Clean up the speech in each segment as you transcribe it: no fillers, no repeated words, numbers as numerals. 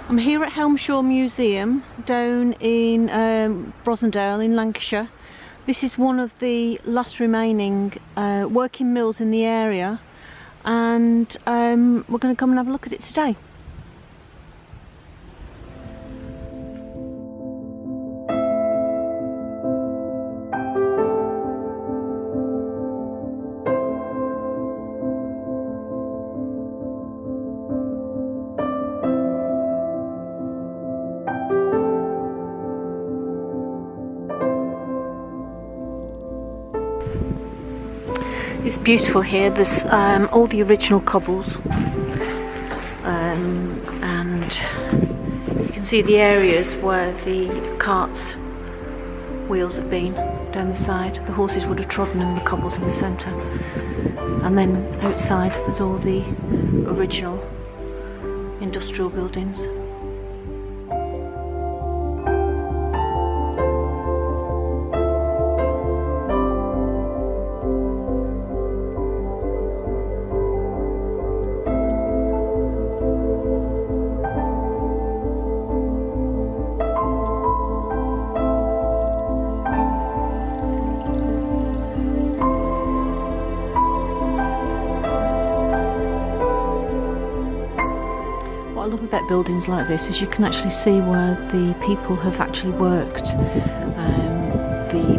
I'm here at Helmshore Museum down in Rossendale in Lancashire. This is one of the last remaining working mills in the area, and we're going to come and have a look at it today. It's beautiful here. There's all the original cobbles, and you can see the areas where the carts' wheels have been down the side. The horses would have trodden in the cobbles in the centre, and then outside there's all the original industrial buildings. What I love about buildings like this is you can actually see where the people have actually worked,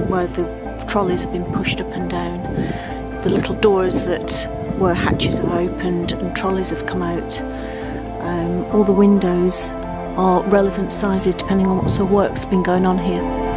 where the trolleys have been pushed up and down, the little doors that were hatches have opened and trolleys have come out. All the windows are relevant sizes depending on what sort of work's been going on here.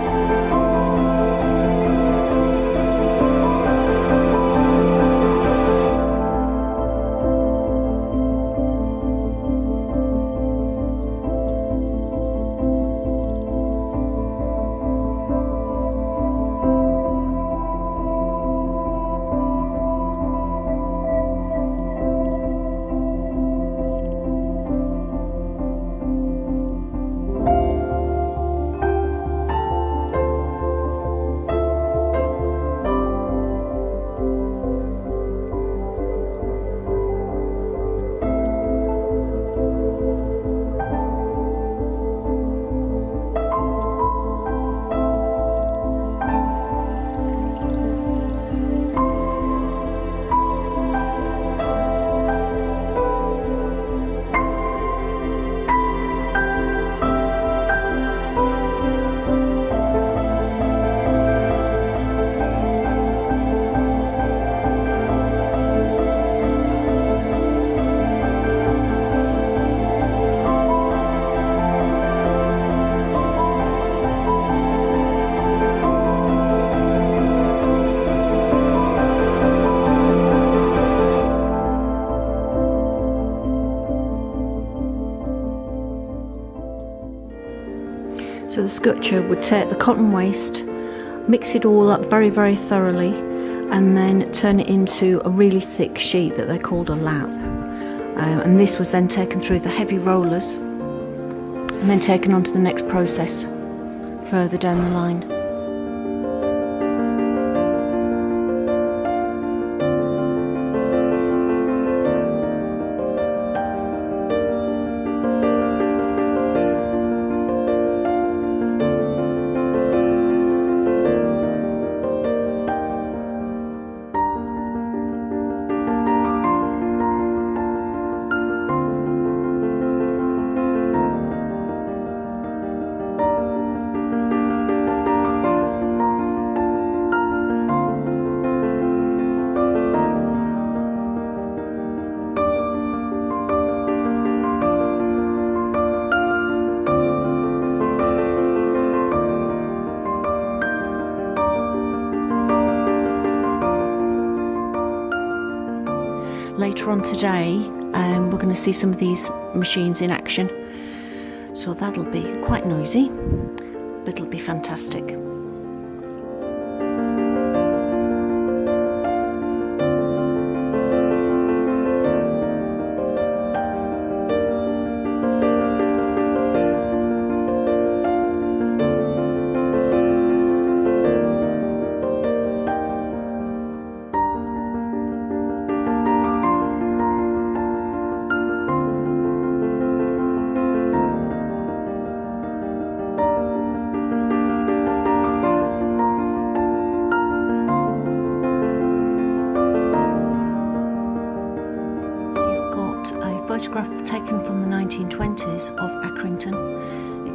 So the Skutcher would take the cotton waste, mix it all up very, very thoroughly, and then turn it into a really thick sheet that they called a lap. And this was then taken through the heavy rollers and then taken on to the next process further down the line. Later on today, we're going to see some of these machines in action, so that'll be quite noisy, but it'll be fantastic.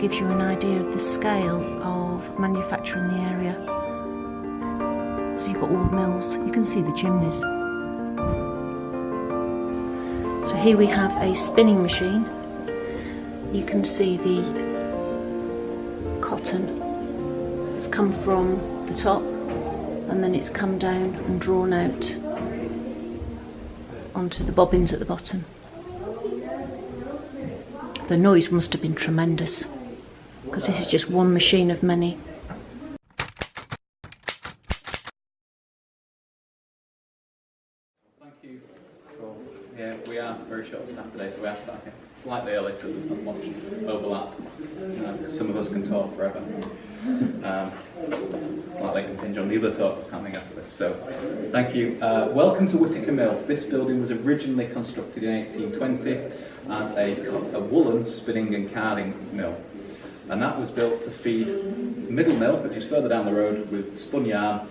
gives you an idea of the scale of manufacture in the area. So you've got all the mills, you can see the chimneys. So here we have a spinning machine. You can see the cotton. It's come from the top and then it's come down and drawn out onto the bobbins at the bottom. The noise must have been tremendous because this is just one machine of many. Thank you. Yeah, we are very short staffed today, so we are starting slightly early, so there's not much overlap. Some of us can talk forever. Slightly impinge on the other talk that's happening after this. So, thank you. Welcome to Whittaker Mill. This building was originally constructed in 1820 as a woolen spinning and carding mill, and that was built to feed the middle mill, which is further down the road, with spun yarn,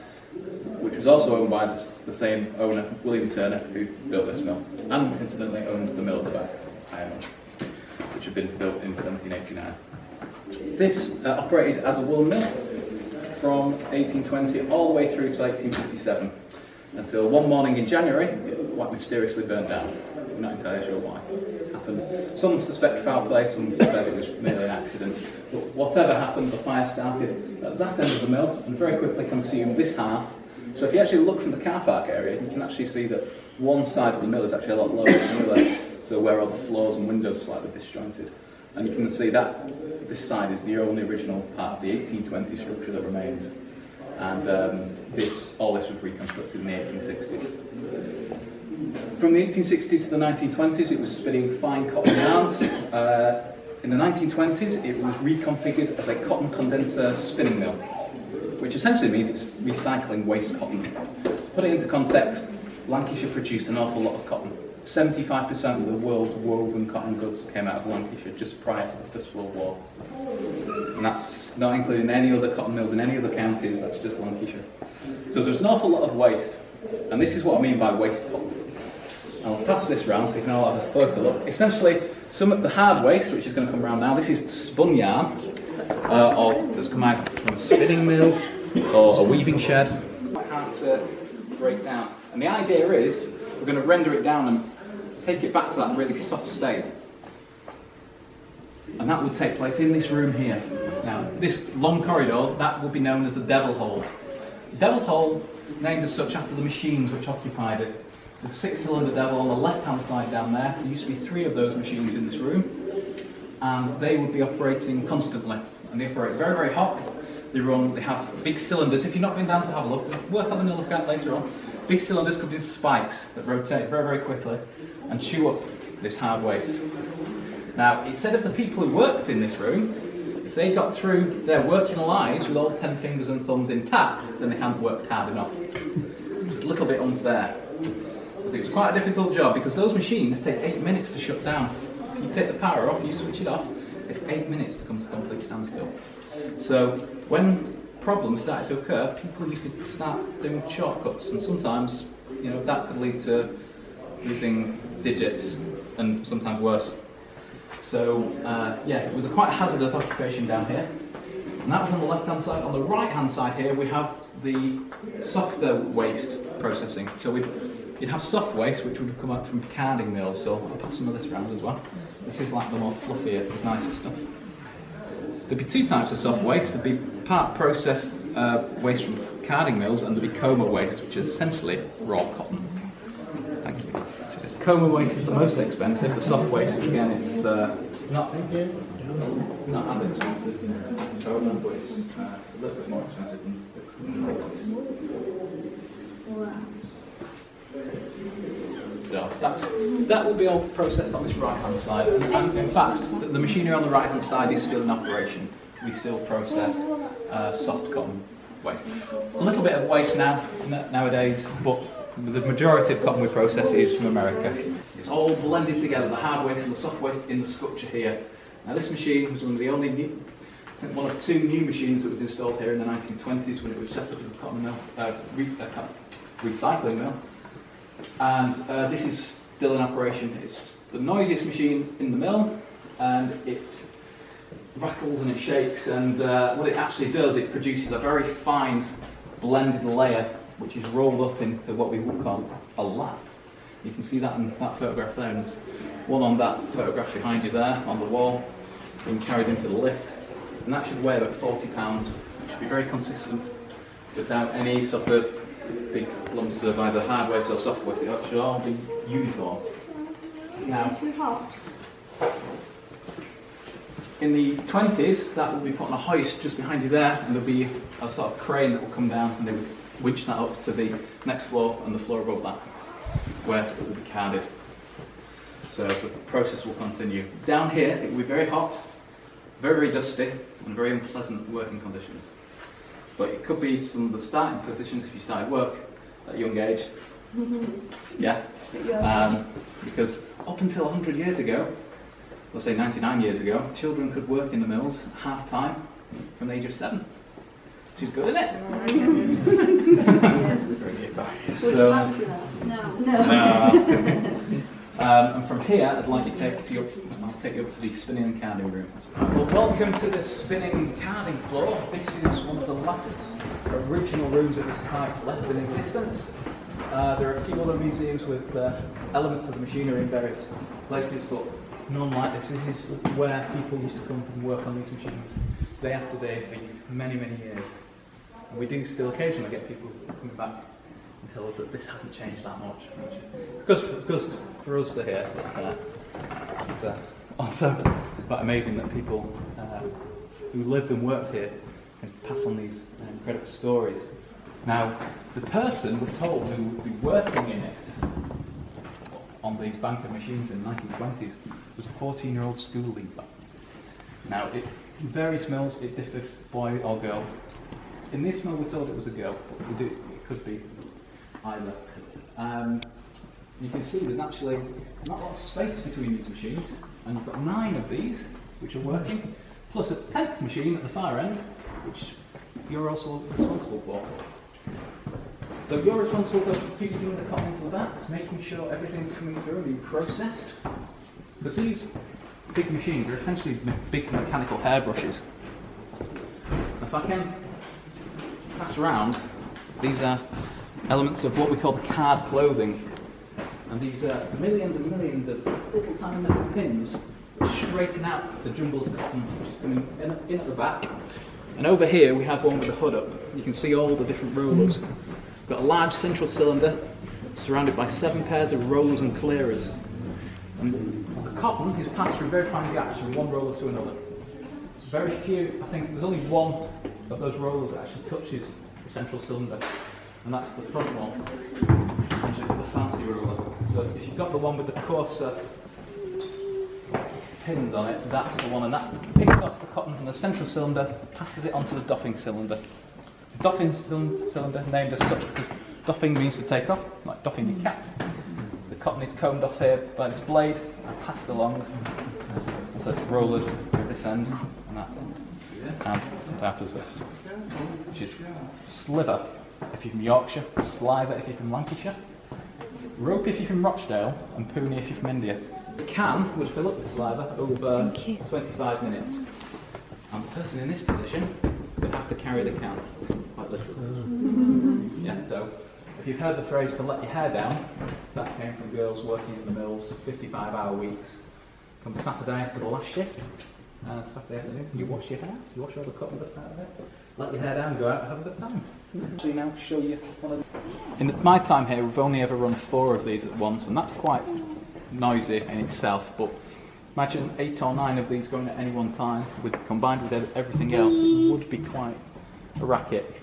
which was also owned by the same owner, William Turner, who built this mill, and incidentally owned the mill at the back, Arnold, which had been built in 1789. This operated as a woolen mill from 1820 all the way through to 1857, until one morning in January it quite mysteriously burnt down. We're not entirely sure why it happened. Some suspect foul play, some suspect it was merely an accident. But whatever happened, the fire started at that end of the mill and very quickly consumed this half. So if you actually look from the car park area, you can actually see that one side of the mill is actually a lot lower than the other, so where all the floors and windows are slightly disjointed. And you can see that this side is the only original part of the 1820 structure that remains. And all this was reconstructed in the 1860s. From the 1860s to the 1920s, it was spinning fine cotton yarns. In the 1920s, it was reconfigured as a cotton condenser spinning mill, which essentially means it's recycling waste cotton. To put it into context, Lancashire produced an awful lot of cotton. 75% of the world's woven cotton goods came out of Lancashire just prior to the First World War. And that's not including any other cotton mills in any other counties, that's just Lancashire. So there's an awful lot of waste, and this is what I mean by waste cotton. I'll pass this round so you can all have a closer look. Essentially, some of the hard waste, which is going to come around now, this is spun yarn, or that's come either from a spinning mill or a weaving shed. Quite hard to break down. And the idea is, we're going to render it down and take it back to that really soft state. And that will take place in this room here. Now, this long corridor, that will be known as the Devil Hole. The Devil Hole, named as such after the machines which occupied it. The 6-cylinder Devil on the left-hand side down there. There used to be 3 of those machines in this room. And they would be operating constantly. And they operate very, very hot. They have big cylinders. If you've not been down to have a look, it's worth having a look at later on. Big cylinders covered in spikes that rotate very, very quickly and chew up this hard waste. Now, it said of the people who worked in this room, if they got through their working lives with all 10 fingers and thumbs intact, then they hadn't worked hard enough. A little bit unfair. Because it was quite a difficult job, because those machines take 8 minutes to shut down. If you take the power off, you switch it off, it takes 8 minutes to come to complete standstill. So, when problems started to occur, people used to start doing shortcuts, and sometimes, that could lead to losing digits, and sometimes worse. So, it was a quite hazardous occupation down here, and that was on the left-hand side. On the right-hand side here, we have the softer waste processing. So you'd have soft waste, which would come out from carding mills. So I'll pass some of this around as well. This is like the more fluffier, nicer stuff. There'd be 2 types of soft waste. There'd be part processed waste from carding mills, and there'd be coma waste, which is essentially raw cotton. Thank you. Coma waste is the most expensive. The soft waste, again, it's not as expensive as coma, but it's a little bit more expensive than the coma waste. That will be all processed on this right-hand side. And in fact, the machinery on the right-hand side is still in operation. We still process soft cotton waste. A little bit of waste nowadays, but the majority of cotton we process is from America. It's all blended together, the hard waste and the soft waste in the Skutcher here. Now this machine was one of the only one of 2 new machines that was installed here in the 1920s when it was set up as a cotton mill, recycling mill. And this is still in operation. It's the noisiest machine in the mill, and it rattles and it shakes, and what it actually does, it produces a very fine blended layer which is rolled up into what we would call a lap. You can see that in that photograph there, and there's one on that photograph behind you there on the wall, being carried into the lift, and that should weigh about 40 pounds. It should be very consistent without any sort of big lumps of either hardware or software. It should all be uniform. Now, in the 20s, that will be put on a hoist just behind you there, and there'll be a sort of crane that will come down, and they would winch that up to the next floor and the floor above that, where it will be carded. So the process will continue. Down here, it will be very hot, very, very dusty, and very unpleasant working conditions. But it could be some of the starting positions if you started work at a young age. Yeah. Because up until 100 years ago, let's say 99 years ago, children could work in the mills half-time from the age of 7. Which is good, isn't it? No. And from here, I'd like to take you up to the spinning and carding room. Well, welcome to the spinning and carding floor. This is one of the last original rooms of this type left in existence. There are a few other museums with elements of the machinery in various places, but none like this. This is where people used to come and work on these machines day after day for many, many years. And we do still occasionally get people coming back and tell us that this hasn't changed that much. Because for us to hear, it's also quite amazing that people who lived and worked here can pass on these incredible stories. Now, the person was told who would be working in this, on these bank of machines in the 1920s, was a 14-year-old school leaver. Now, in various mills, it differed boy or girl. In this mill, we're told it was a girl, but it could be either. You can see there's actually not a lot of space between these machines, and you've got 9 of these, which are working, plus a 10th machine at the far end, which you're also responsible for. So you're responsible for feeding the cotton into the vats, making sure everything's coming through and being processed. Because these big machines are essentially big mechanical hairbrushes. If I can pass around, these are elements of what we call the card clothing. And these are millions and millions of little tiny metal pins which straighten out the jumble of cotton which is coming in at the back. And over here we have one with the hood up. You can see all the different rollers. We've got a large central cylinder surrounded by 7 pairs of rollers and clearers. And the cotton is passed through very fine gaps from one roller to another. Very few, I think there's only one of those rollers that actually touches the central cylinder, and that's the front one, essentially the fancy roller. So if you've got the one with the coarser pins on it, that's the one, and that picks off the cotton from the central cylinder, passes it onto the doffing cylinder. The doffing cylinder, named as such because doffing means to take off, like doffing your cap. The cotton is combed off here by this blade and passed along, and so it's rollered at this end and that end. And out as this, which is sliver if you're from Yorkshire, sliver if you're from Lancashire, rope if you're from Rochdale, and pony if you're from India. The can would fill up the sliver over 25 minutes, and the person in this position would have to carry the can, quite literally. Yeah, so if you've heard the phrase to let your hair down, that came from girls working in the mills, 55-hour weeks. Come Saturday after the last shift, Saturday afternoon, you wash your hair, you wash all the cotton dust out of it, let your hair down, go out and have a good time. Actually now show you one of the... In my time here, we've only ever run 4 of these at once, and that's quite noisy in itself, but imagine 8 or 9 of these going at any one time, combined with everything else, it would be quite a racket.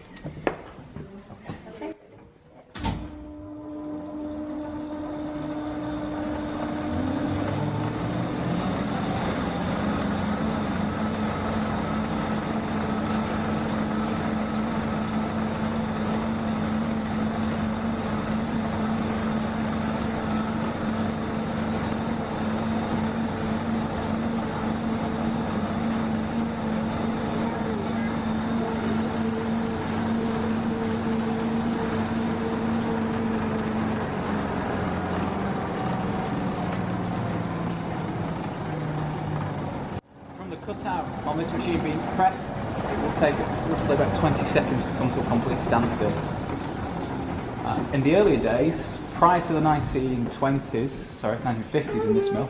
on this machine being pressed, it will take roughly about 20 seconds to come to a complete standstill. In the earlier days, prior to the 1950s in this mill,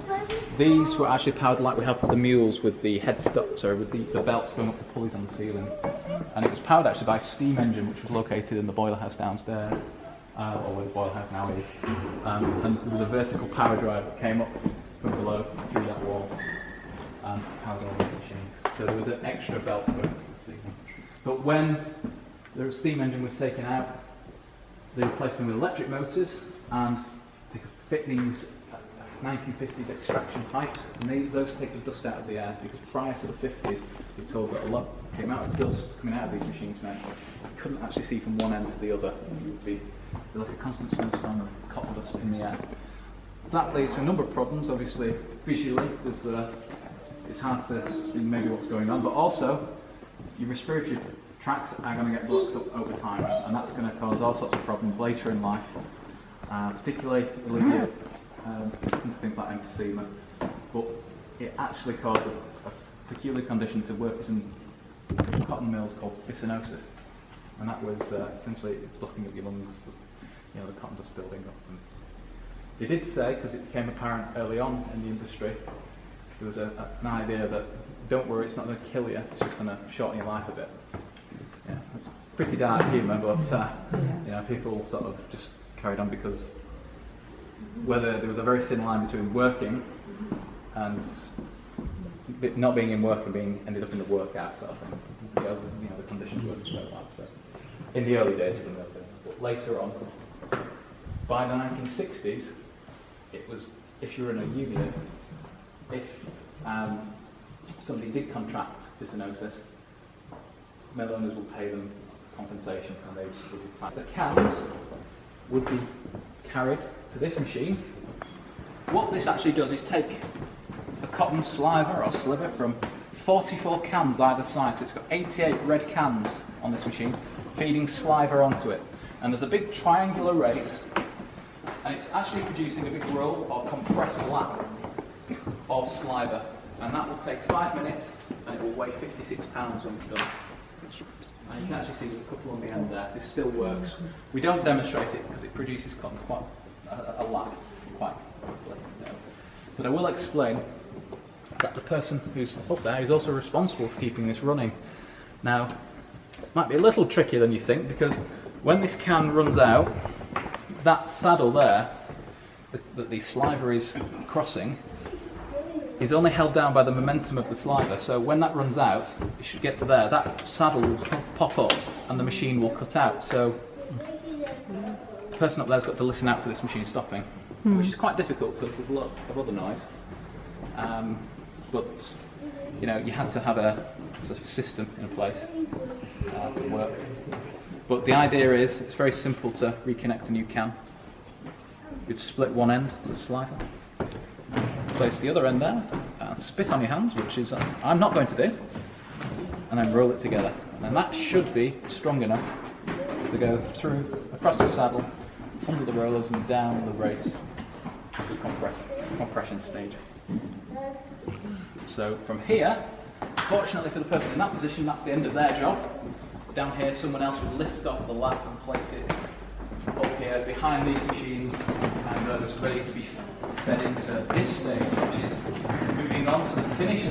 these were actually powered like we have for the mules with the with the belts going up the pulleys on the ceiling. And it was powered actually by a steam engine which was located in the boiler house downstairs, or where the boiler house now is. And there was a vertical power drive that came up from below through that wall and powered all the machines. So there was an extra belt going up to the ceiling. But when the steam engine was taken out, they replaced them with electric motors, and they could fit these 1950s extraction pipes, and those take the dust out of the air, because prior to the 50s, we're told that a lot came out of dust coming out of these machines meant you couldn't actually see from one end to the other. It would be like a constant snowstorm of cotton dust in the air. That leads to a number of problems. Obviously, visually, it's hard to see maybe what's going on, but also your respiratory tracts are going to get blocked up over time, and that's going to cause all sorts of problems later in life, particularly into things like emphysema. But it actually caused a peculiar condition to workers in cotton mills called bisonosis, and that was essentially blocking up your lungs, the cotton dust building up. And they did say, because it became apparent early on in the industry, there was an idea that don't worry, it's not going to kill you, it's just going to shorten your life a bit. Yeah, it's pretty dark humour, but people sort of just carried on, because whether there was a very thin line between working and not being in work and ended up in the workout sort of thing. The conditions weren't so bad. So in the early days of the mill, but later on, by the 1960s, it was, if you were in a union, if somebody did contract bisonosis, mill owners would pay them compensation, and they would decide. The cans would be carried to this machine. What this actually does is take a cotton sliver or sliver from 44 cans either side, so it's got 88 red cans on this machine, feeding sliver onto it. And there's a big triangular race, and it's actually producing a big roll or compressed lap of sliver, and that will take 5 minutes, and it will weigh 56 pounds when it's done. And you can actually see there's a couple on the end there. This still works. We don't demonstrate it because it produces cotton quite a lap quite quickly. But I will explain that the person who's up there is also responsible for keeping this running. Now, it might be a little trickier than you think, because when this can runs out, that saddle there that the sliver is crossing is only held down by the momentum of the sliver. So when that runs out, it should get to there, that saddle will pop up and the machine will cut out. So the person up there's got to listen out for this machine stopping, which is quite difficult because there's a lot of other noise. But you had to have a sort of system in place to work. But the idea is, it's very simple to reconnect a new can. You'd split one end of the sliver, place the other end there, spit on your hands, which is I'm not going to do, and then roll it together. And then that should be strong enough to go through, across the saddle, under the rollers and down the race to the compression stage. So from here, fortunately for the person in that position, that's the end of their job. Down here, someone else would lift off the lap and place it up here behind these machines, and those ready to be fed into this stage, which is moving on to the finished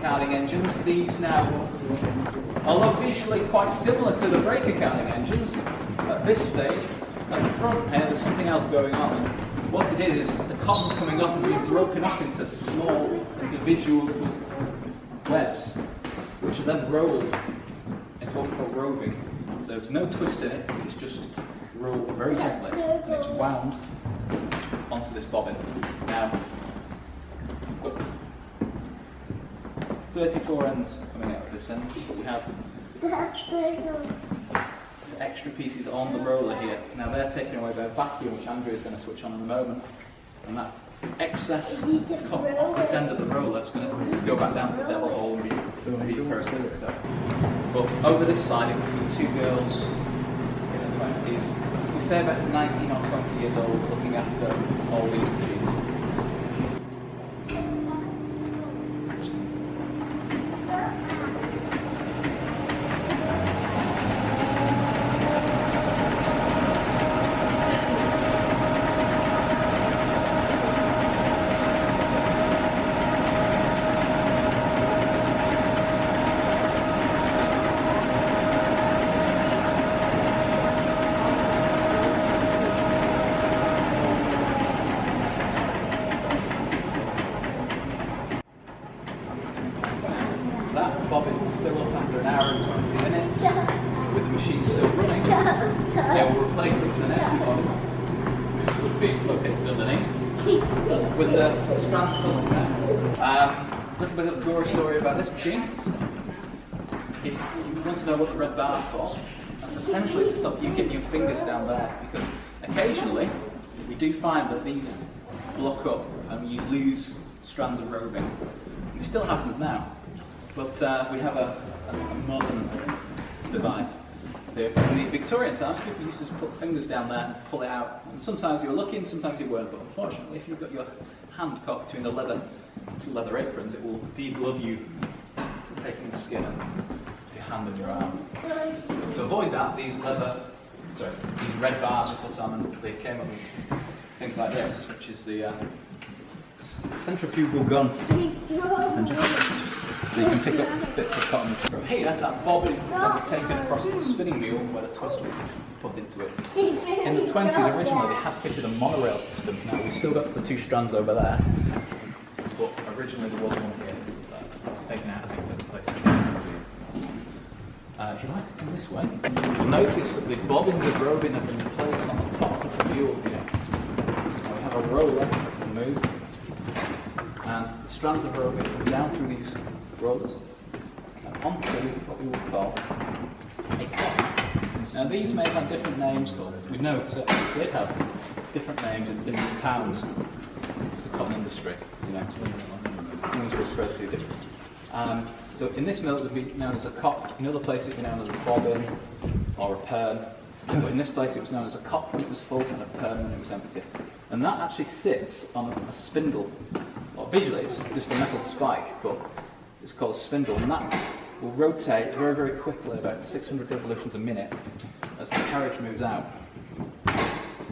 carding engines. These now, although visually quite similar to the breaker carding engines, at this stage, at the front here, there's something else going on. What it is the cotton's coming off and being broken up into small individual webs, which are then rolled into what we call roving. So there's no twist in it, it's just rolled very gently, and it's wound onto this bobbin. Now, we've got 34 ends coming out of this end, but we have extra pieces on the roller here. Now they're taken away by a vacuum, which Andrew is going to switch on in a moment, and that excess cotton off this end of the roller is going to go back down to the devil hole and be processed. But over this side, it would be two girls in their 20s. We say about 19 or 20 years old, looking after all these machines. with the strands still there. A little bit of a gory story about this machine. If you want to know what the red bar is for, that's essentially to stop you getting your fingers down there, because occasionally we do find that these block up and you lose strands of roving. It still happens now, but we have a modern device. In the Victorian times, people used to just put fingers down there and pull it out. And sometimes you were lucky and sometimes you weren't, but unfortunately, if you've got your hand caught between the two leather aprons, it will de-glove you, taking the skin of your hand and your arm. To avoid that, these red bars were put on, and they came up with things like this, which is the centrifugal gun. So you can pick up bits of cotton from here. That bobbin can be taken across to the spinning mule where the twist will be put into it. In the 20s, originally they had fitted a monorail system. Now we've still got the two strands over there, but originally there was one here that was taken out, I think, at the place in the museum. If you like to come this way, you'll notice that the bobbins of roving have been placed on the top of the mule here. Now we have a roller that can move, and the strands of roving come down through these rollers and onto what we would call a cotton. Now these may have different names, though. We know that they have different names in different towns. The cotton industry, things were spread through different. So in this mill it would be known as a cot. In other places it would be known as a bobbin or a perm. But in this place it was known as a cot when it was full and a perm when it was empty. And that actually sits on a spindle. Well, visually it's just a metal spike, but it's called a spindle, and that will rotate very, very quickly, about 600 revolutions a minute, as the carriage moves out.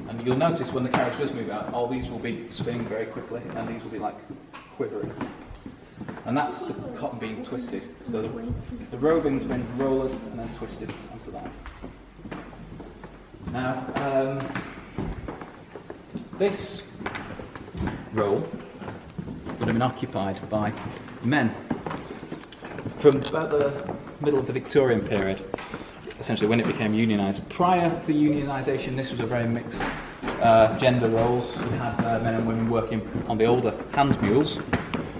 And you'll notice when the carriage does move out, all these will be spinning very quickly, and these will be like quivering. And that's the cotton being twisted. So the roving's been rolled and then twisted onto that. Now, this roll would have been occupied by men from about the middle of the Victorian period, essentially when it became unionised. Prior to unionisation, this was a very mixed gender roles. We had men and women working on the older hand mules,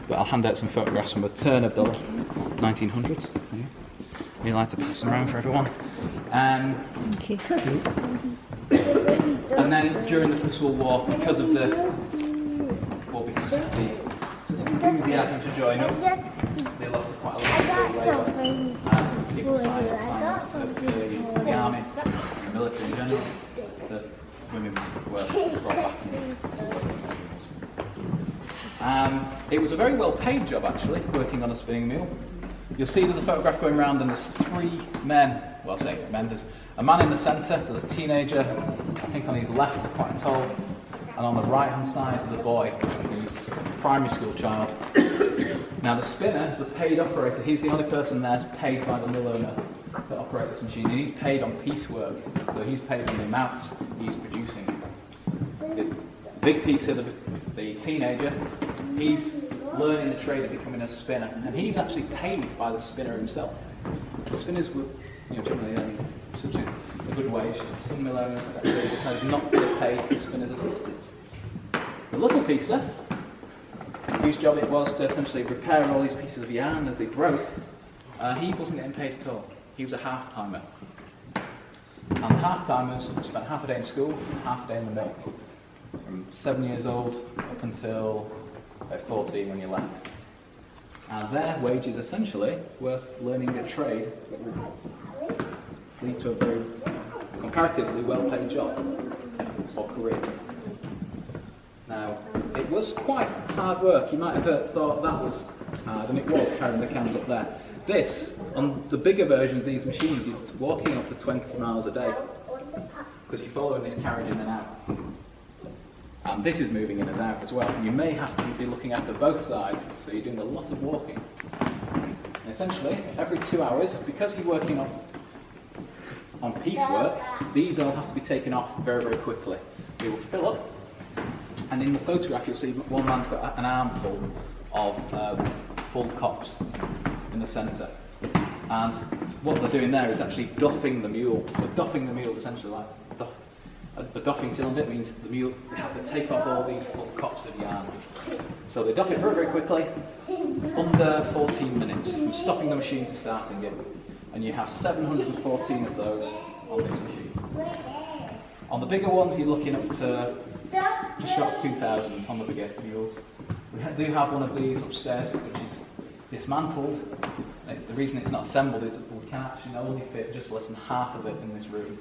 but I'll hand out some photographs from a turn of the 1900s. I'd like to pass them around for everyone. Thank you. And then during the First World War, because of the enthusiasm to join up, they lost quite a lot of labour. People signed up to the army, the military in general. The women were brought back to work. It was a very well paid job actually, working on a spinning mule. You'll see there's a photograph going around and there's three men, well I say men, there's a man in the centre, there's a teenager, I think on his left, quite tall, and on the right hand side there's a boy who's a primary school child. Now the spinner is the paid operator, he's the only person there that's paid by the mill owner to operate this machine, and he's paid on piecework, so he's paid on the amounts he's producing. The big piece of the teenager, he's learning the trade of becoming a spinner, and he's actually paid by the spinner himself. The spinners were generally earning such a good wage. Some mill owners actually decided not to pay the spinner's assistants. The little piecer, whose job it was to essentially repair all these pieces of yarn as they broke, he wasn't getting paid at all. He was a half-timer. And the half-timers spent half a day in school, half a day in the mill. From 7 years old up until about 14 when you left. And their wages essentially were learning a trade that would lead to a very comparatively well-paid job or career. Now, it was quite hard work. You might have thought that was hard, and it was, carrying the cans up there. This, on the bigger versions of these machines, you're walking up to 20 miles a day because you're following this carriage in and out. And this is moving in and out as well. You may have to be looking after both sides, so you're doing a lot of walking. And essentially, every 2 hours, because you're working on piecework, these all have to be taken off very, very quickly. They will fill up, and in the photograph you'll see one man's got an armful of full cops in the centre. And what they're doing there is actually duffing the mule. So duffing the mule is essentially like The doffing cylinder means the mule have to take off all these full cops of yarn. So they doff it very, very quickly, under 14 minutes, from stopping the machine to starting it. And you have 714 of those on this machine. On the bigger ones, you're looking up to just short of 2,000 on the bigger mules. We do have one of these upstairs, which is dismantled. The reason it's not assembled is that we can actually only fit just less than half of it in this room.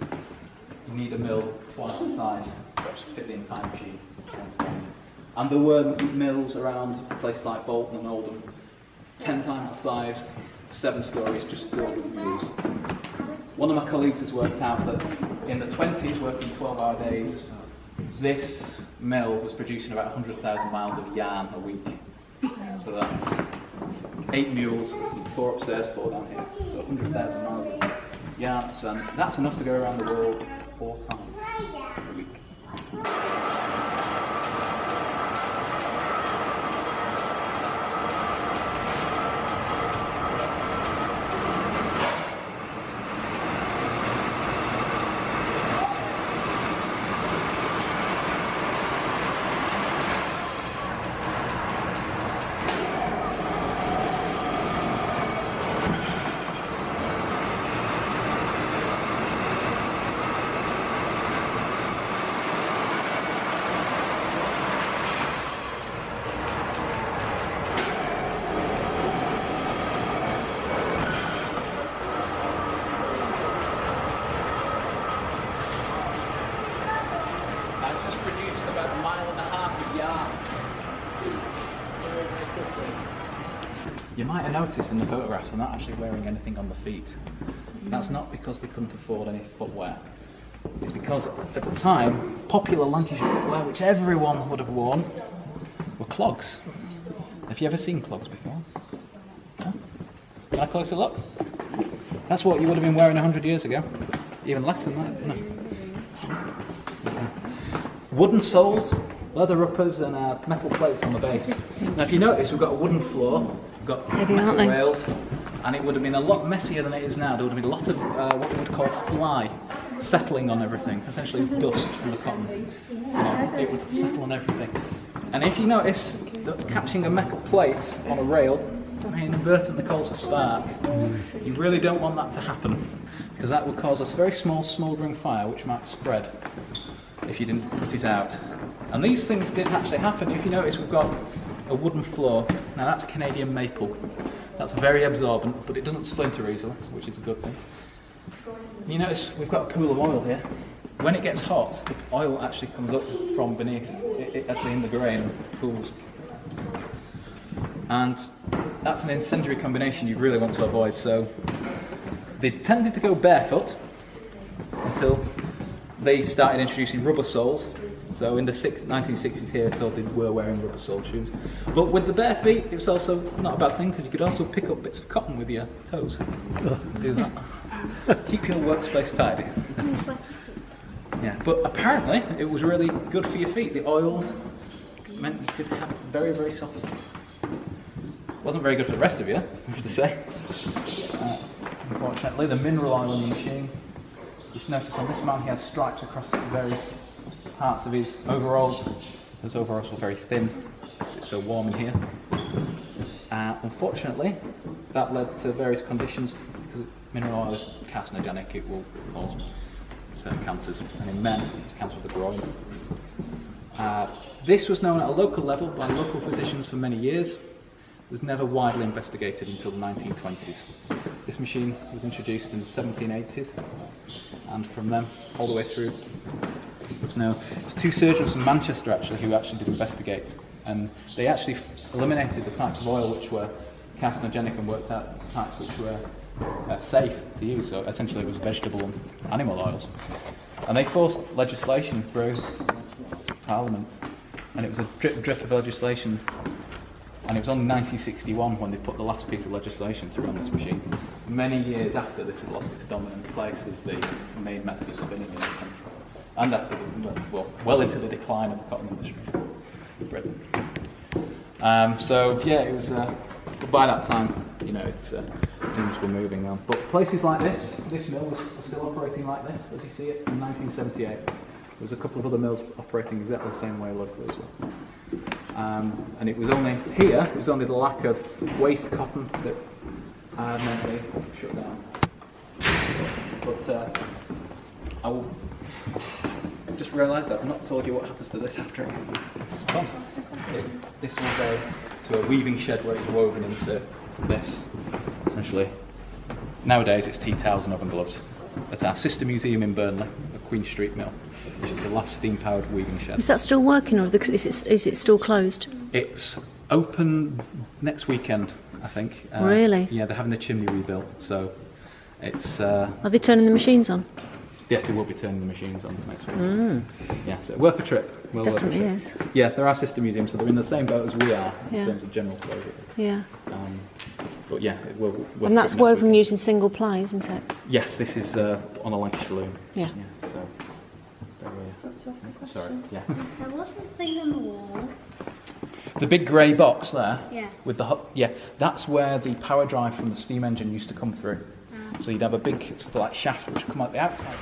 You need a mill twice the size to actually fit the entire machine. And there were mills around places like Bolton and Oldham, 10 times the size, 7 stories, just filled with mules. One of my colleagues has worked out that in the 20s, working 12-hour days, this mill was producing about 100,000 miles of yarn a week. So that's 8 mules, 4 upstairs, 4 down here. So 100,000 miles of yarn. So that's enough to go around the world 4 times a week. You might have noticed in the photographs they're not actually wearing anything on the feet. That's not because they couldn't afford any footwear. It's because at the time, popular Lancashire footwear, which everyone would have worn, were clogs. Have you ever seen clogs before? No? Can I closer look? That's what you would have been wearing 100 years ago. Even less than that. No. Wooden soles, leather uppers and metal plates on the base. Now if you notice, we've got a wooden floor, we've got metal rails, and it would have been a lot messier than it is now. There would have been a lot of what we would call fly settling on everything, essentially dust from the cotton. It would settle on everything. And if you notice that catching a metal plate on a rail inadvertently causes a spark, you really don't want that to happen, because that would cause a very small smouldering fire which might spread if you didn't put it out. And these things did actually happen. If you notice, we've got a wooden floor. Now that's Canadian maple. That's very absorbent, but it doesn't splinter easily, which is a good thing. You notice we've got a pool of oil here. When it gets hot, the oil actually comes up from beneath, it actually in the grain pools. And that's an incendiary combination you'd really want to avoid. So they tended to go barefoot until they started introducing rubber soles. So in the 1960s here, I told they were wearing rubber sole shoes. But with the bare feet, it's also not a bad thing, because you could also pick up bits of cotton with your toes. Do that. Keep your workspace tidy. Yeah, but apparently it was really good for your feet. The oil meant you could have very, very soft feet. Wasn't very good for the rest of you, I have to say. Unfortunately, the mineral oil in the machine. Just notice on this man he has stripes across the various parts of his overalls. Those overalls were very thin because it's so warm in here. Unfortunately, that led to various conditions, because mineral oil is carcinogenic. It will cause certain cancers, and in men, it's cancer of the groin. This was known at a local level by local physicians for many years. It was never widely investigated until the 1920s. This machine was introduced in the 1780s, and from then all the way through, it was 2 surgeons in Manchester actually who actually did investigate, and they actually eliminated the types of oil which were carcinogenic and worked out the types which were safe to use. So essentially it was vegetable and animal oils, and they forced legislation through Parliament, and it was a drip of legislation. And it was only 1961 when they put the last piece of legislation through on this machine. Many years after this had lost its dominant place as the main method of spinning in this country. And after, well into the decline of the cotton industry in Britain. So yeah, it was, by that time, things were moving on. But places like this mill was still operating like this, as you see it, in 1978. was a couple of other mills operating exactly the same way locally as well. And it was only the lack of waste cotton that meant they shut down. But I will just realised I've not told you what happens to this after it's gone. This will go to a weaving shed where it's woven into this, essentially. Nowadays it's tea towels and oven gloves. At our sister museum in Burnley, a Queen Street mill, which is the last steam-powered weaving shed. Is that still working, or is it still closed? It's open next weekend, I think. Really? Yeah, they're having the chimney rebuilt, so it's... Are they turning the machines on? Yeah, they will be turning the machines on next week. Yeah, so worth a trip. It definitely is. Yeah, they're our sister museums, so they're in the same boat as we are in terms of general closure. Yeah. But yeah, and that's woven using single ply, isn't it? Yes, this is on a Lancashire loom. Yeah. So, sorry. Yeah. There was the thing on the wall. The big grey box there. Yeah. With the that's where the power drive from the steam engine used to come through. So you'd have a big like shaft which would come out the outside.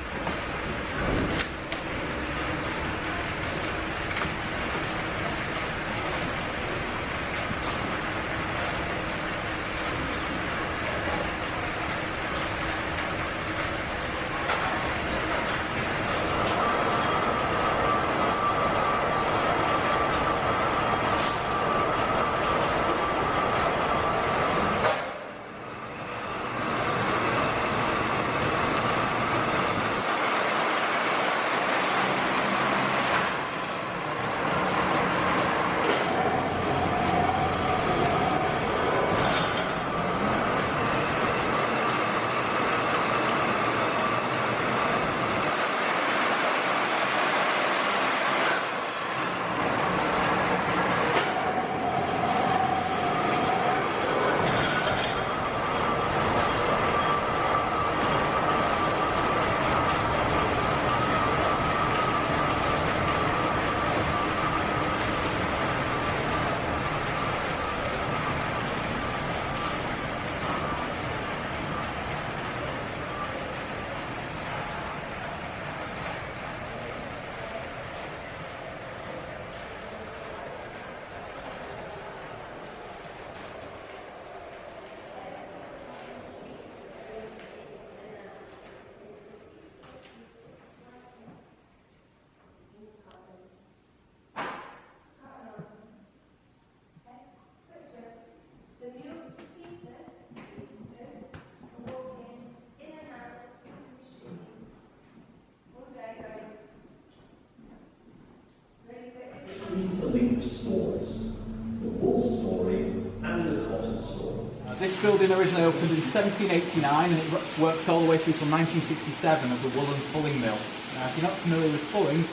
This building originally opened in 1789 and it worked all the way through till 1967 as a woolen fulling mill. Now, if you're not familiar with fulling,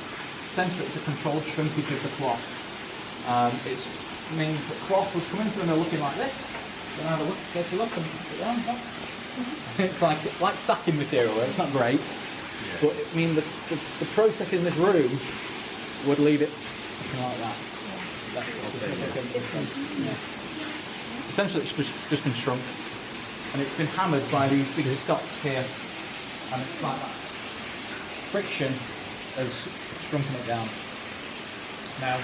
essentially it's a controlled shrinkage of the cloth. It means that cloth would come into the mill looking like this. Then have a look, take a look, and put it on top. It's like sacking material. It's not great, but it means that the process in this room would leave it looking like that. Yeah. Essentially, it's just been shrunk, and it's been hammered by these big stocks here, and it's like that. Friction has shrunken it down. Now,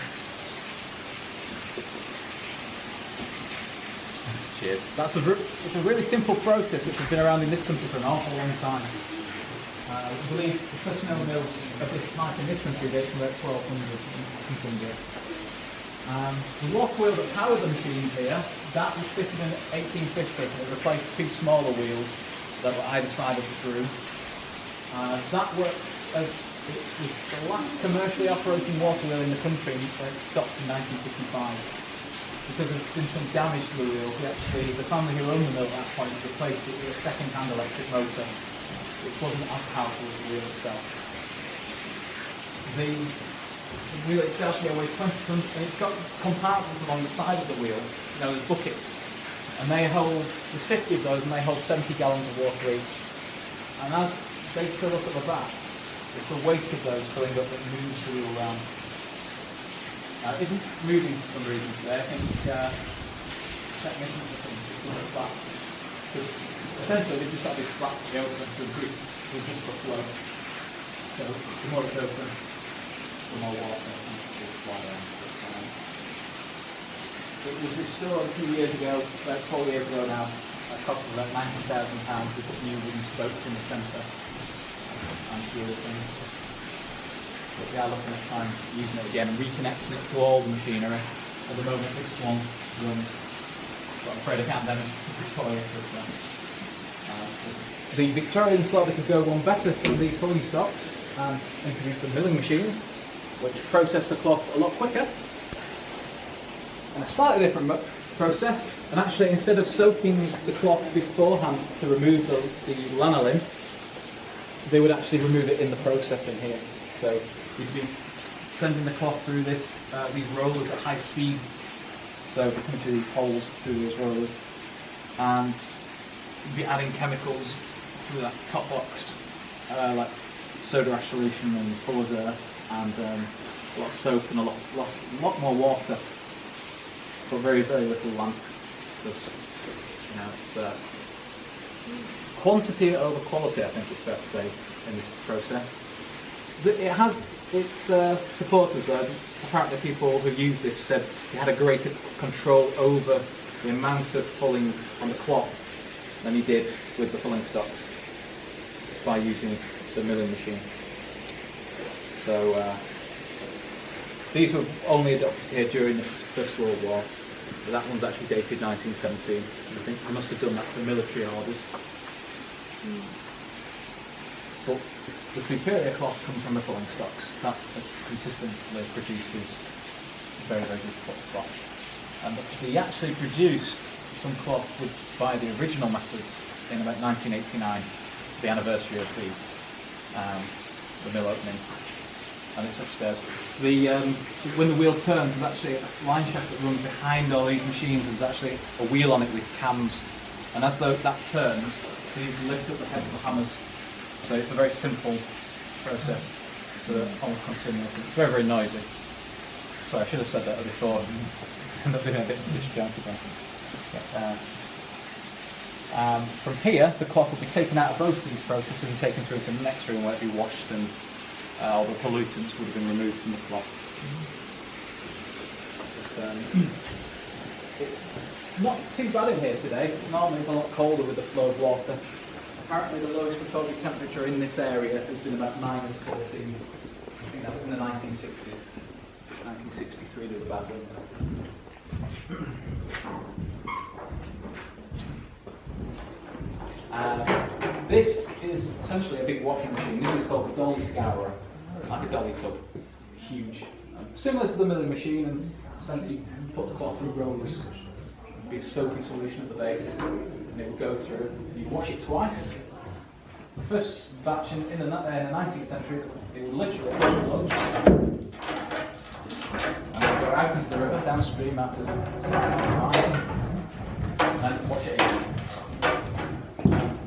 cheers. It's a really simple process which has been around in this country for an awful long time. I believe the first known mills of this type in this country dates from about 1200. The waterwheel that powered the machine here, that was fitted in 1850. It replaced two smaller wheels that were either side of the room. That worked as it was the last commercially operating waterwheel in the country, and it stopped in 1955. Because there's been some damage to the wheels, the family who owned the mill at that point replaced it with a second-hand electric motor, which wasn't as powerful as the wheel itself. The wheel itself weighs 20 tons, and it's got compartments along the side of the wheel, known as buckets, and there's 50 of those, and they hold 70 gallons of water each. And as they fill up at the back, it's the weight of those filling up that moves the wheel around. It isn't moving for some reason today. I think technicians are coming to the flaps. Essentially, they've just got a big flap to be open to reduce the flow. So the more it's open, for more water and to fly around. It was restored a few years ago, about 4 years ago now. It cost about £90,000 to put new wooden spokes in the centre and a few other things. But we are looking at trying using it again and reconnecting it to all the machinery. At the moment this one runs, but I'm afraid I can't demonstrate this for you. The Victorians thought they could go one better from these fulling stocks and introduced the milling machines, which process the cloth a lot quicker. And a slightly different process, and actually instead of soaking the cloth beforehand to remove the lanolin, they would actually remove it in the processing here. So you'd be sending the cloth through these rollers at high speed, so into these holes through those rollers, and you'd be adding chemicals through that top box, like soda ash solution and fuller's earth, and a lot of soap and a lot more water, but very, very little lamp, because it's quantity over quality, I think it's fair to say, in this process. It has its supporters though. Apparently people who use this said it had a greater control over the amount of fulling on the cloth than he did with the fulling stocks by using the milling machine. So these were only adopted here during the First World War, but that one's actually dated 1917. I think they must have done that for military orders. But the superior cloth comes from the fulling stocks. That consistently produces very, very good cloth. And they actually produced some cloth by the original methods in about 1989, the anniversary of the mill opening, and it's upstairs. When the wheel turns, there's actually a line shaft that runs behind all these machines, and there's actually a wheel on it with cams, and as that turns, these lift up the heads of the hammers. So it's a very simple process, so almost continuous. It's very, very noisy. Sorry, I should have said that before. End up being a bit disjointed. From here, the cloth will be taken out of both of these processes and taken through to the next room where it will be washed, and all the pollutants would have been removed from the cloth. But, it's not too bad in here today. Normally it's a lot colder with the flow of water. Apparently the lowest recorded temperature in this area has been about -14. I think that was in the 1960s. 1963 there was a bad winter. This is essentially a big washing machine. This is called the Dolly Scourer, like a dolly tub, huge. Similar to the milling machine, and essentially you put the cloth through rollers. There'd be a soapy solution at the base, and it would go through. You wash it twice. The first batch in the 19th century, it would literally load and then go out into the river, downstream out of and then wash it again.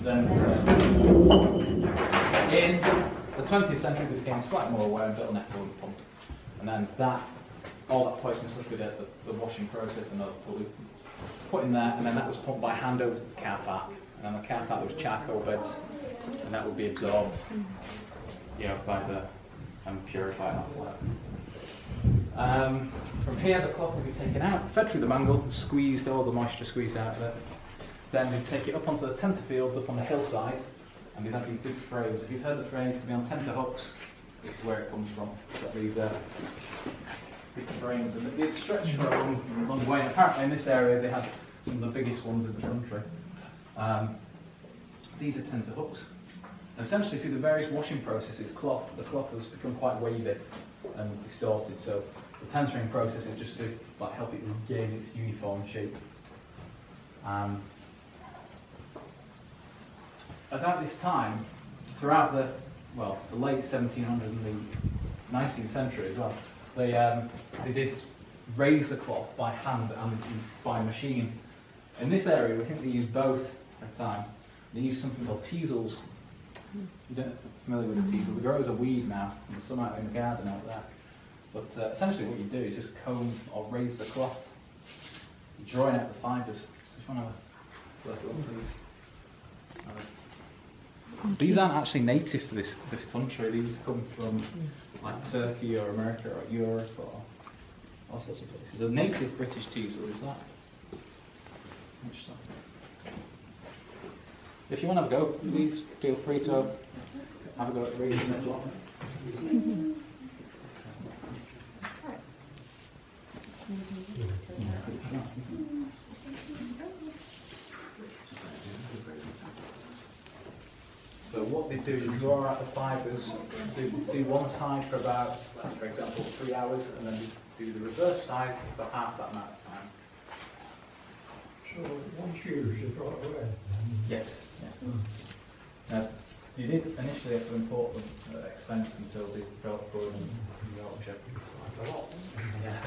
Then in the 20th century, they became slightly more aware and built an effluent pump, and then all that poisonous liquid at the washing process and other pollutants put in there, and then that was pumped by hand over to the car park, and on the car park there was charcoal beds, and that would be absorbed, by and purified after that. From here, the cloth would be taken out, fed through the mangle, and squeezed, all the moisture squeezed out of it. Then we'd take it up onto the tenter fields up on the hillside, and we'd have these big frames. If you've heard the phrase to be on tenter hooks, this is where it comes from. It's got these big frames, and they'd stretch for a long way. And apparently in this area they have some of the biggest ones in the country. These are tenter hooks. And essentially through the various washing processes, the cloth has become quite wavy and distorted. So the tentering process is just to help it regain its uniform shape. About this time, throughout the late 1700s and the 19th century as well, they did raise the cloth by hand and by machine. In this area, we think they used both at the time. They used something called Teasles. You don't familiar with the Teasle? They grow as a weed now, and there's some out in the garden out there. But essentially what you do is just comb or raise the cloth. You drawing out the fibres. Just want to have a close look, please. These aren't actually native to this country. These come from like Turkey or America or Europe or all sorts of places. The native British teasel is that. If you want to have a go, please feel free to have a go at raising it. So what they do is draw out the fibres, do one side for about, for example, 3 hours, and then do the reverse side for half that amount of time. So once used, it's right away. Yes. Yeah. Now, you did initially have to import them at expense until they developed for them in Yorkshire. Like a lot. Yeah.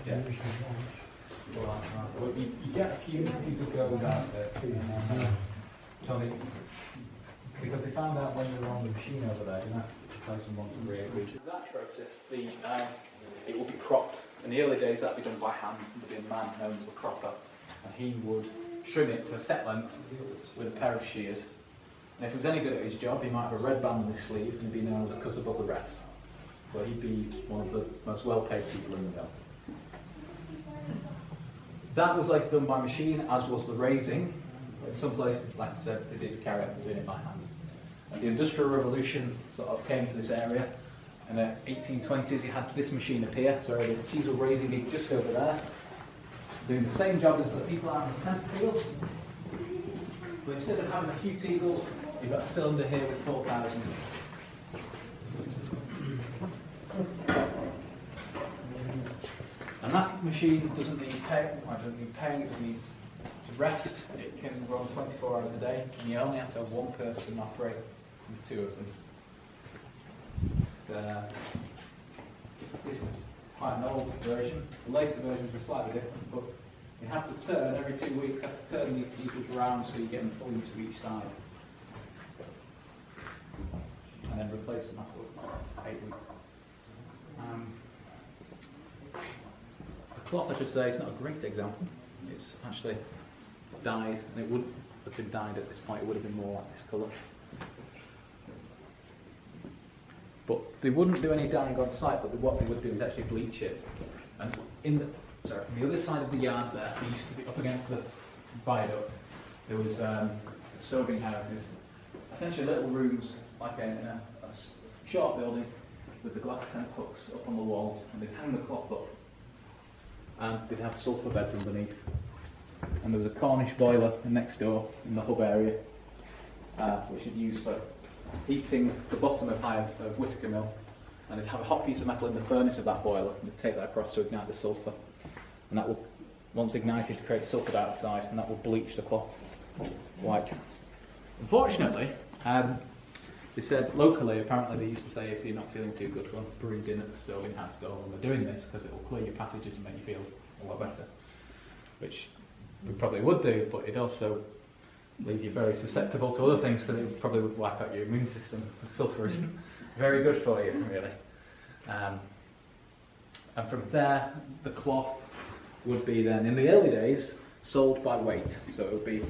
Yeah. Used it once. Well, that's right. Well, you get a few people go down there, Tony, because they found out when they were on the machine over there, you have to place them once every 8 weeks. That process, it will be cropped. In the early days, that would be done by hand. There'd be a man known as the cropper, and he would trim it to a set length with a pair of shears. And if he was any good at his job, he might have a red band on his sleeve and he'd be known as a cut above the rest. But he'd be one of the most well-paid people in the mill. That was later done by machine, as was the raising. In some places, like I said, they did carry on doing it by hand. And the Industrial Revolution sort of came to this area. And in the 1820s, you had this machine appear. So the teasel raising gig just over there, doing the same job as the people out in the tentacles. But instead of having a few teasels, you've got a cylinder here with 4,000. And that machine doesn't need pay, it doesn't need to rest. It can run 24 hours a day, and you only have to have one person operate with 2 of them. This is quite an old version. The later versions were slightly different, but you have to turn every 2 weeks, you have to turn these teasels around so you get them fully to each side. And then replace them after 8 weeks. The cloth, I should say, is not a great example. It's actually dyed, and it wouldn't have been dyed at this point, it would have been more like this colour. But they wouldn't do any dyeing on site, but what they would do is actually bleach it. And on the other side of the yard there, we used to be up against the viaduct, there was sewing houses, essentially little rooms like in a short building with the glass tent hooks up on the walls, and they'd hang the cloth up and they'd have sulphur beds underneath. And there was a Cornish boiler next door in the hub area, which they'd use for heating the bottom of Whittaker Mill, and they'd have a hot piece of metal in the furnace of that boiler, and they'd take that across to ignite the sulphur, and that will, once ignited, create sulphur dioxide, and that will bleach the cloth white. Unfortunately, they said locally, apparently they used to say if you're not feeling too good, go and breathe in at the sewing house door, and they're doing this because it will clear your passages and make you feel a lot better, which we probably would do, but it also leave you very susceptible to other things because it probably would wipe out your immune system. The sulphur isn't very good for you, really. And from there, the cloth would be then, in the early days, sold by weight. So it would be,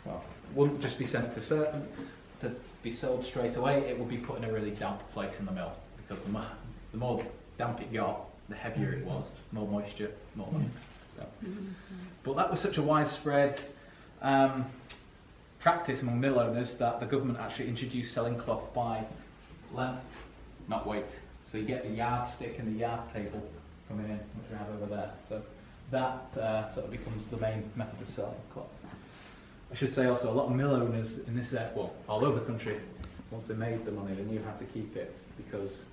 well, wouldn't just be sent to be sold straight away. It would be put in a really damp place in the mill, because the more damp it got, the heavier it was, more moisture, more money. So. But that was such a widespread practice among mill owners that the government actually introduced selling cloth by length, not weight. So you get the yardstick and the yard table coming in, which we have over there. So that sort of becomes the main method of selling cloth. I should say also a lot of mill owners in this area, well, all over the country, once they made the money, they knew how to keep it, because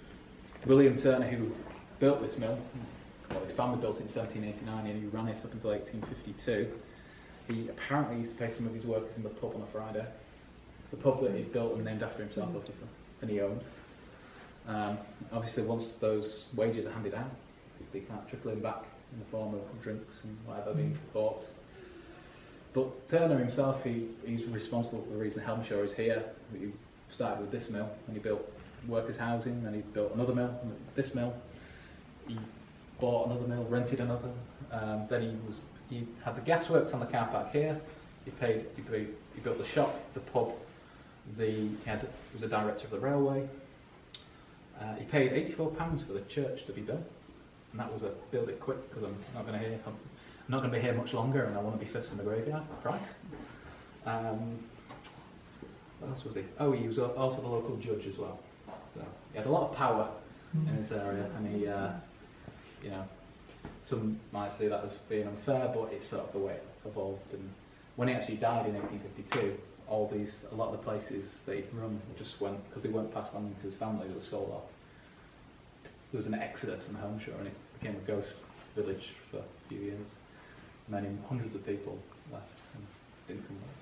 William Turner, who built this mill, well, his family built it in 1789 and he ran it up until 1852. He apparently used to pay some of his workers in the pub on a Friday. The pub that he'd built and named after himself, obviously, and he owned. Obviously, once those wages are handed out, they can't trickle in back in the form of drinks and whatever being bought. But Turner himself, he's responsible for the reason Helmshore is here. He started with this mill, and he built workers' housing, and he built another mill, and this mill. He bought another mill, rented another. Then he had the gasworks on the car park here. He built the shop, the pub, He was a director of the railway. He paid £84 for the church to be built, and that was a build it quick because I'm not going to be here much longer, and I want to be first in the graveyard price. What else was he? Oh, he was also the local judge as well. So he had a lot of power in this area, and he, you know, some might say that as being unfair, but it's sort of the way it evolved. And when he actually died in 1852, a lot of the places that he'd run just went, because they weren't passed on to his family, they were sold off. There was an exodus from Helmshore, and it became a ghost village for a few years. Hundreds of people left and didn't come back.